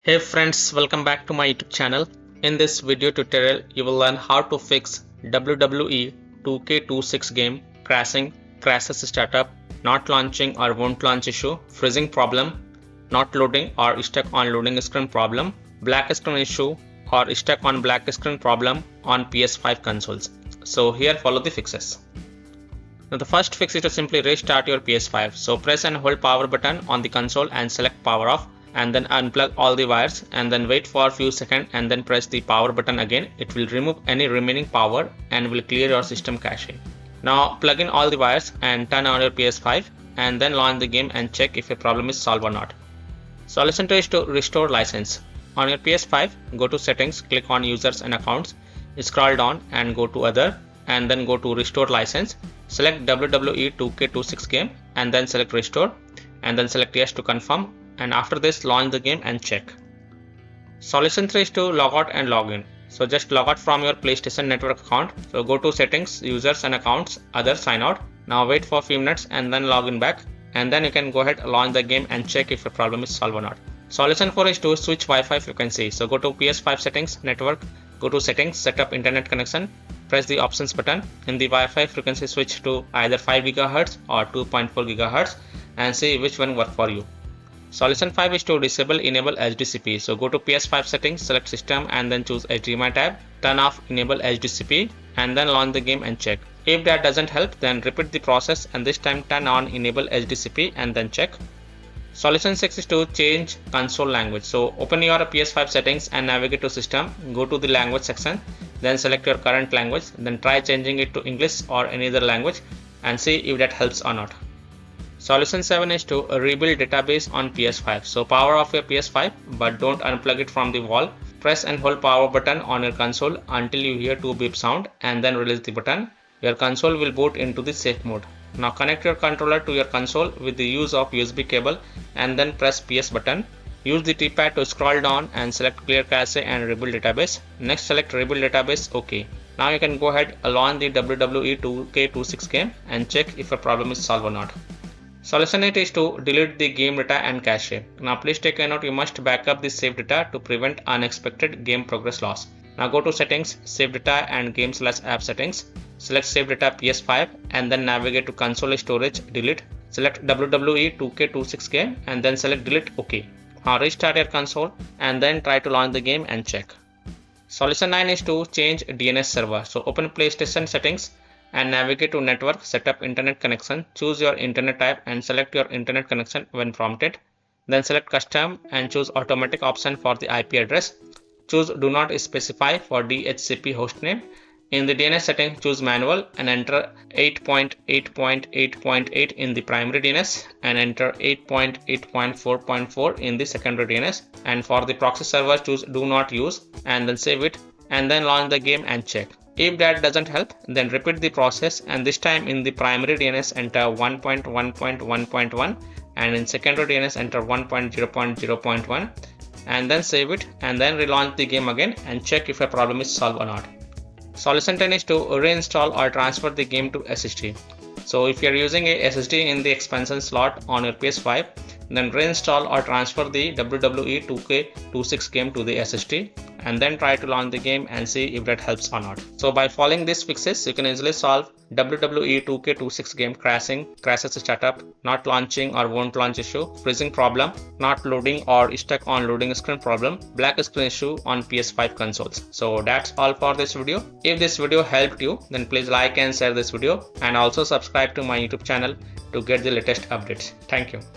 Hey friends, welcome back to my YouTube channel. In this video tutorial, you will learn how to fix WWE 2K26 game crashes startup, not launching or won't launch issue, freezing problem, not loading or stuck on loading screen problem, black screen issue or stuck on black screen problem on PS5 consoles. So here follow the fixes. Now the first fix is to simply restart your PS5. So press and hold power button on the console and select power off, and then unplug all the wires and then wait for a few seconds and then press the power button again. It will remove any remaining power and will clear your system cache. Now plug in all the wires and turn on your PS5 and then launch the game and check if a problem is solved or not. Solution to is to restore license. On your PS5, go to settings, click on users and accounts, scroll down and go to other and then go to restore license. Select WWE 2K26 game and then select restore and then select yes to confirm, and after this launch the game and check. Solution 3 is to log out and log in. So just log out from your PlayStation Network account. So go to settings, users and accounts, other, sign out. Now wait for a few minutes and then log in back, and then you can go ahead, launch the game and check if your problem is solved or not. Solution 4 is to switch Wi-Fi frequency. So go to PS5 settings, network, go to settings, set up internet connection, press the options button. In the Wi-Fi frequency, switch to either 5 GHz or 2.4 GHz and see which one works for you. Solution 5 is to enable HDCP. So go to PS5 settings, select system and then choose HDMI tab, turn off enable HDCP and then launch the game and check. If that doesn't help, then repeat the process and this time turn on enable HDCP and then check. Solution 6 is to change console language. So open your PS5 settings and navigate to system, go to the language section, then select your current language, then try changing it to English or any other language and see if that helps or not. Solution 7 is to rebuild database on PS5. So power off your PS5 but don't unplug it from the wall. Press and hold power button on your console until you hear 2 beep sound and then release the button. Your console will boot into the safe mode. Now connect your controller to your console with the use of USB cable and then press PS button. Use the T-pad to scroll down and select clear cache and rebuild database. Next select rebuild database, OK. Now you can go ahead, launch the WWE 2K26 game and check if a problem is solved or not. Solution 8 is to delete the game data and cache. Now please take a note, you must back up the saved data to prevent unexpected game progress loss. Now go to settings, save data and game/app settings. Select save data PS5 and then navigate to console storage, delete. Select WWE 2K26 game and then select delete, OK. Now restart your console and then try to launch the game and check. Solution 9 is to change DNS server. So open PlayStation settings and navigate to network, set up internet connection, choose your internet type and select your internet connection when prompted. Then select custom and choose automatic option for the IP address. Choose do not specify for DHCP hostname. In the DNS setting, choose manual and enter 8.8.8.8 in the primary DNS and enter 8.8.4.4 in the secondary DNS. And for the proxy server, choose do not use and then save it and then launch the game and check. If that doesn't help, then repeat the process and this time in the primary DNS enter 1.1.1.1 and in secondary DNS enter 1.0.0.1 and then save it and then relaunch the game again and check if a problem is solved or not. Solution 10 is to reinstall or transfer the game to SSD. So if you are using a SSD in the expansion slot on your PS5, then reinstall or transfer the WWE 2K26 game to the SSD and then try to launch the game and see if that helps or not. So by following these fixes, you can easily solve WWE 2K26 game crashes startup, not launching or won't launch issue, freezing problem, not loading or stuck on loading screen problem, black screen issue on PS5 consoles. So that's all for this video. If this video helped you, then please like and share this video and also subscribe to my YouTube channel to get the latest updates. Thank you.